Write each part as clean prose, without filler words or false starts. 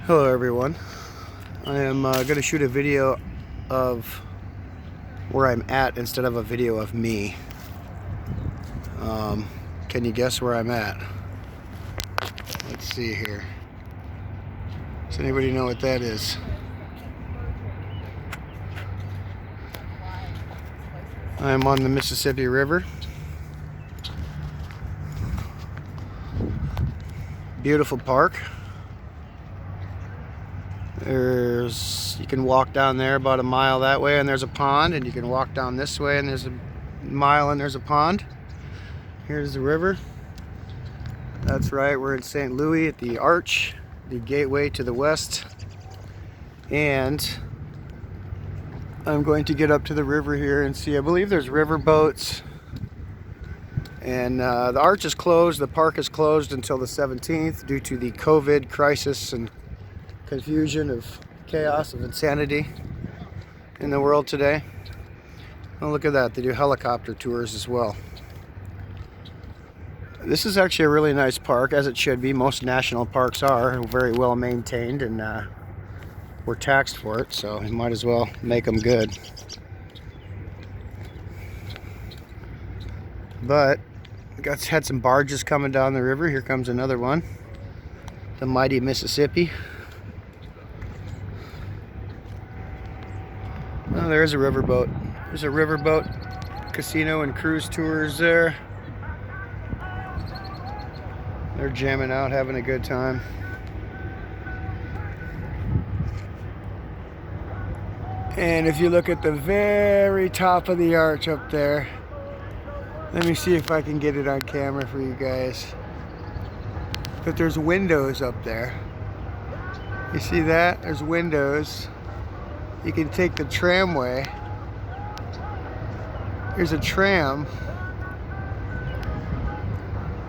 Hello everyone. I am going to shoot a video of where I'm at instead of a video of me. Can you guess where I'm at? Let's see here. Does anybody know what that is? I'm on the Mississippi River. Beautiful park. You can walk down there about a mile that way and there's a pond, and you can walk down this way and there's a mile and there's a pond. Here's the river. That's right, we're in St. Louis at the Arch, the gateway to the west. And I'm going to get up to the river here and see, I believe there's river boats. And the Arch is closed, the park is closed until the 17th due to the COVID crisis and confusion of chaos, of insanity in the world today. Oh, look at that, they do helicopter tours as well. This is actually a really nice park, as it should be. Most national parks are very well maintained, and we're taxed for it, so you might as well make them good. But had some barges coming down the river. Here comes another one, the mighty Mississippi. Oh, there's a riverboat. There's a riverboat casino and cruise tours there. They're jamming out, having a good time. And if you look at the very top of the arch up there, let me see if I can get it on camera for you guys. But there's windows up there. You see that? There's windows. You can take the tramway. There's a tram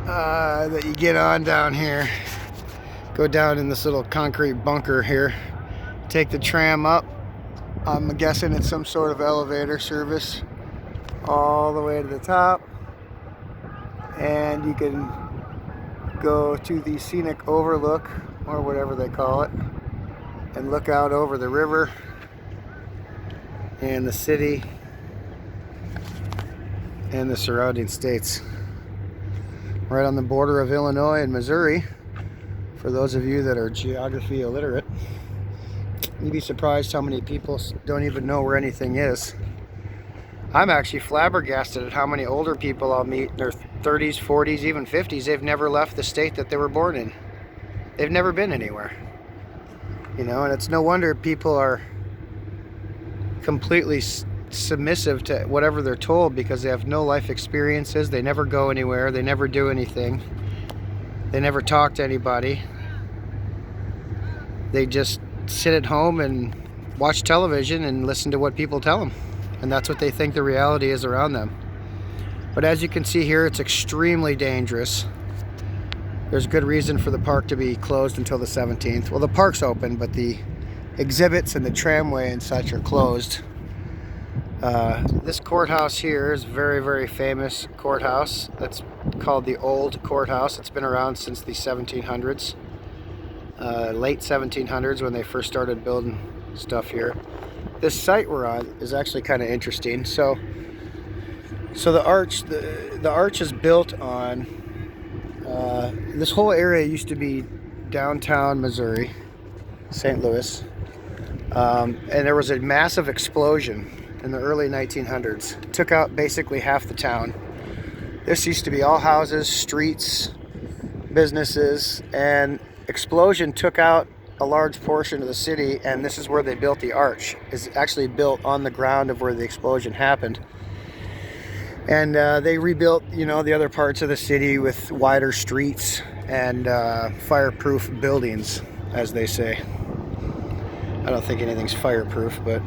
that you get on down here. Go down in this little concrete bunker here. Take the tram up. I'm guessing it's some sort of elevator service all the way to the top. And you can go to the scenic overlook, or whatever they call it, and look out over the river and the city and the surrounding states. Right on the border of Illinois and Missouri, for those of you that are geography illiterate. You'd be surprised how many people don't even know where anything is. I'm actually flabbergasted at how many older people I'll meet in their 30s, 40s, even 50s. They've never left the state that they were born in. They've never been anywhere. You know, and it's no wonder people are completely submissive to whatever they're told, because they have no life experiences. They never go anywhere. They never do anything. They never talk to anybody. They just sit at home and watch television and listen to what people tell them. And that's what they think the reality is around them. But as you can see here, it's extremely dangerous. There's good reason for the park to be closed until the 17th. Well, the park's open, but the exhibits and the tramway and such are closed. This courthouse here is a very, very famous courthouse. That's called the Old Courthouse. It's been around since the 1700s. Late 1700s, when they first started building stuff here. This site we're on is actually kind of interesting. So the arch is built on this whole area used to be downtown Missouri, St. Louis, and there was a massive explosion in the early 1900s. It took out basically half the town. This used to be all houses, streets, businesses, and explosion took out a large portion of the city, and this is where they built the arch. It's actually built on the ground of where the explosion happened. And they rebuilt, you know, the other parts of the city with wider streets and fireproof buildings, as they say. I don't think anything's fireproof, but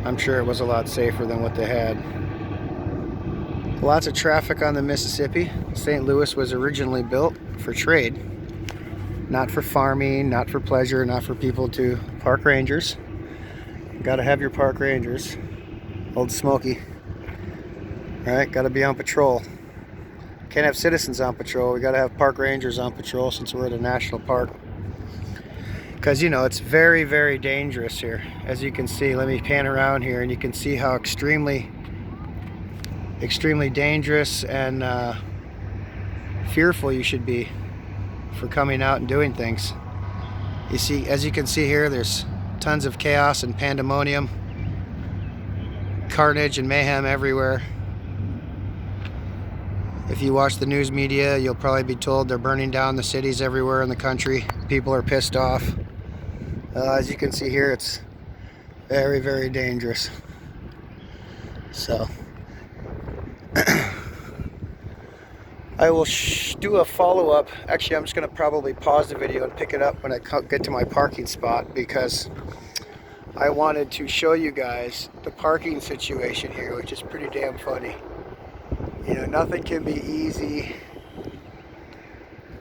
I'm sure it was a lot safer than what they had. Lots of traffic on the Mississippi. St. Louis was originally built for trade. Not for farming, not for pleasure, not for people to park rangers. Gotta have your park rangers. Old Smoky. Alright, gotta be on patrol. Can't have citizens on patrol. We gotta have park rangers on patrol since we're at a national park. because you know it's very, very dangerous here. As you can see, let me pan around here and you can see how extremely dangerous and fearful you should be for coming out and doing things. You see, as you can see here, there's tons of chaos and pandemonium, carnage and mayhem everywhere. If you watch the news media, you'll probably be told they're burning down the cities everywhere in the country. People are pissed off. As you can see here, it's very, very dangerous. So I will do a follow-up. Actually, I'm just going to probably pause the video and pick it up when I get to my parking spot, because I wanted to show you guys the parking situation here, which is pretty damn funny. You know, nothing can be easy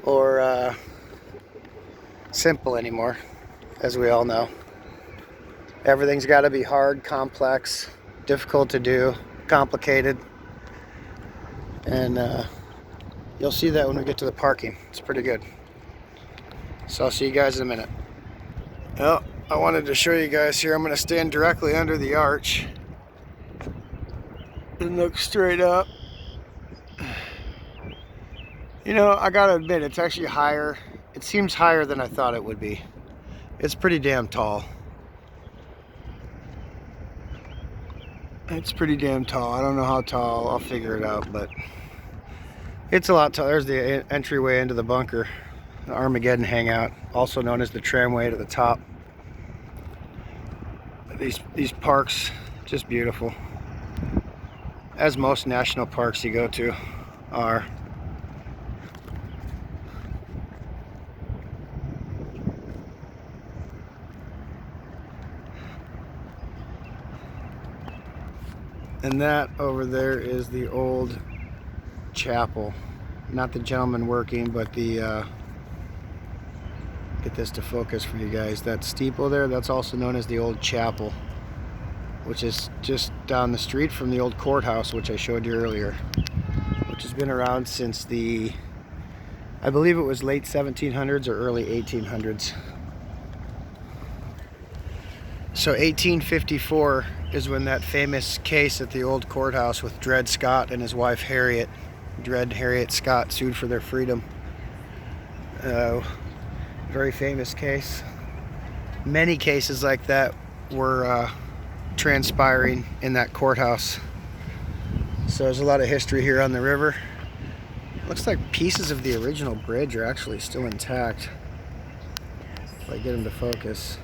or simple anymore, as we all know. Everything's got to be hard, complex, difficult to do, complicated, and you'll see that when we get to the parking. It's pretty good. So I'll see you guys in a minute. Well, I wanted to show you guys here. I'm going to stand directly under the arch and look straight up. You know, I gotta admit, it's actually higher. It seems higher than I thought it would be. It's pretty damn tall. It's pretty damn tall. I don't know how tall. I'll figure it out, but it's a lot tall. There's the entryway into the bunker, the Armageddon hangout, also known as the tramway to the top. These parks, just beautiful, as most national parks you go to are. And that over there is the old chapel. Not the gentleman working, but the get this to focus for you guys. That steeple there, that's also known as the old chapel, which is just down the street from the old courthouse, which I showed you earlier, which has been around since the, I believe it was late 1700s or early 1800s. So 1854 is when that famous case at the old courthouse with Dred Scott and his wife Harriet, Dred Harriet Scott, sued for their freedom. Very famous case. Many cases like that were transpiring in that courthouse. So there's a lot of history here on the river. Looks like pieces of the original bridge are actually still intact. If I get them to focus.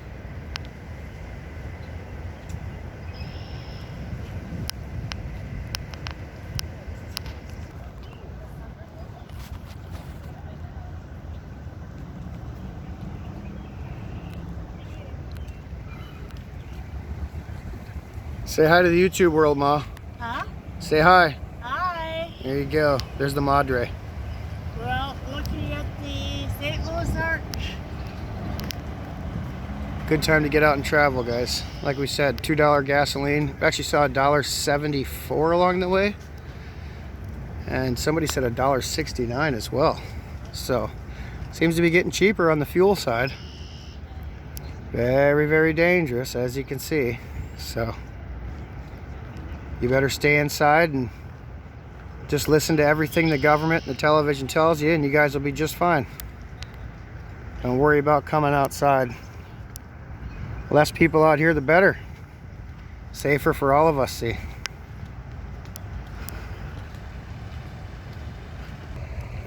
Say hi to the YouTube world, Ma. Huh? Say hi. Hi. There you go. There's the Madre. Well, looking at the St. Louis Arch. Good time to get out and travel, guys. Like we said, $2 gasoline. We actually saw $1.74 along the way. And somebody said $1.69 as well. So, seems to be getting cheaper on the fuel side. Very, very dangerous, as you can see. So, you better stay inside and just listen to everything the government and the television tells you, and you guys will be just fine. Don't worry about coming outside. Less people out here, the better. Safer for all of us, see.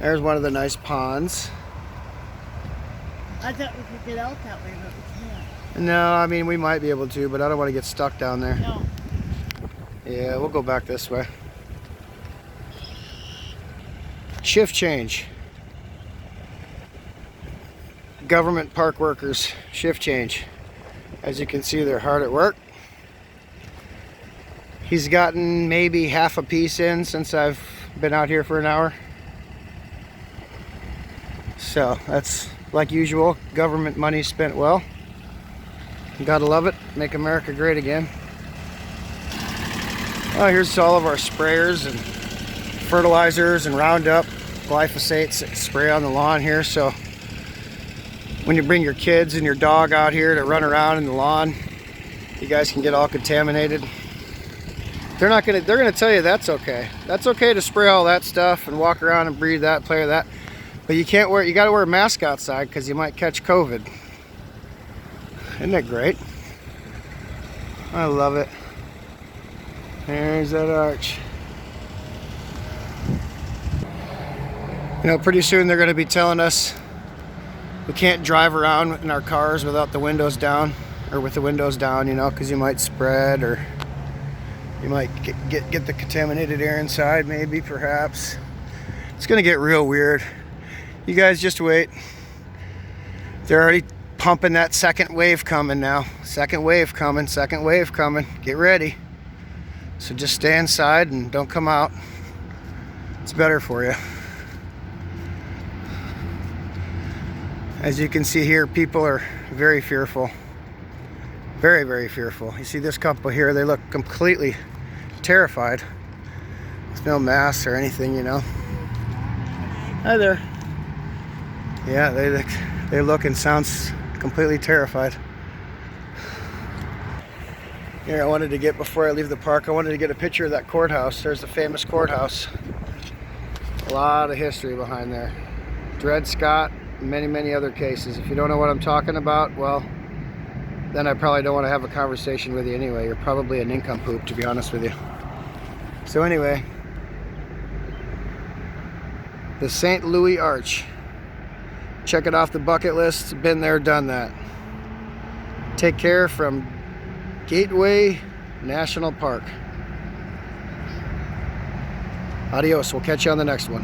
There's one of the nice ponds. I thought we could get out that way, but we can't. No, I mean, we might be able to, but I don't want to get stuck down there. No. Yeah, we'll go back this way. Shift change. Government park workers, shift change. As you can see, they're hard at work. He's gotten maybe half a piece in since I've been out here for an hour. So that's like usual, government money spent well. You gotta love it, make America great again. Oh, here's all of our sprayers and fertilizers and Roundup, glyphosate spray on the lawn here. So when you bring your kids and your dog out here to run around in the lawn, you guys can get all contaminated. They're gonna tell you that's okay. That's okay to spray all that stuff and walk around and breathe that, play with that. But you gotta wear a mask outside because you might catch COVID. Isn't that great? I love it. There's that arch. You know, pretty soon they're gonna be telling us we can't drive around in our cars without the windows down, or with the windows down, you know, because you might spread, or you might get the contaminated air inside, maybe, perhaps. It's gonna get real weird. You guys just wait. They're already pumping that second wave coming now. Second wave coming, second wave coming. Get ready. So just stay inside and don't come out. It's better for you. As you can see here, people are very fearful. Very, very fearful. You see this couple here, they look completely terrified. There's no masks or anything, you know. Hi there. Yeah, they look and sound completely terrified. Here, I wanted to get, before I leave the park, I wanted to get a picture of that courthouse. There's the famous courthouse. A lot of history behind there. Dred Scott, many, many other cases. If you don't know what I'm talking about, well, then I probably don't want to have a conversation with you anyway. You're probably a nincompoop, to be honest with you. So anyway, the St. Louis Arch. Check it off the bucket list. Been there, done that. Take care from Gateway National Park. Adios. We'll catch you on the next one.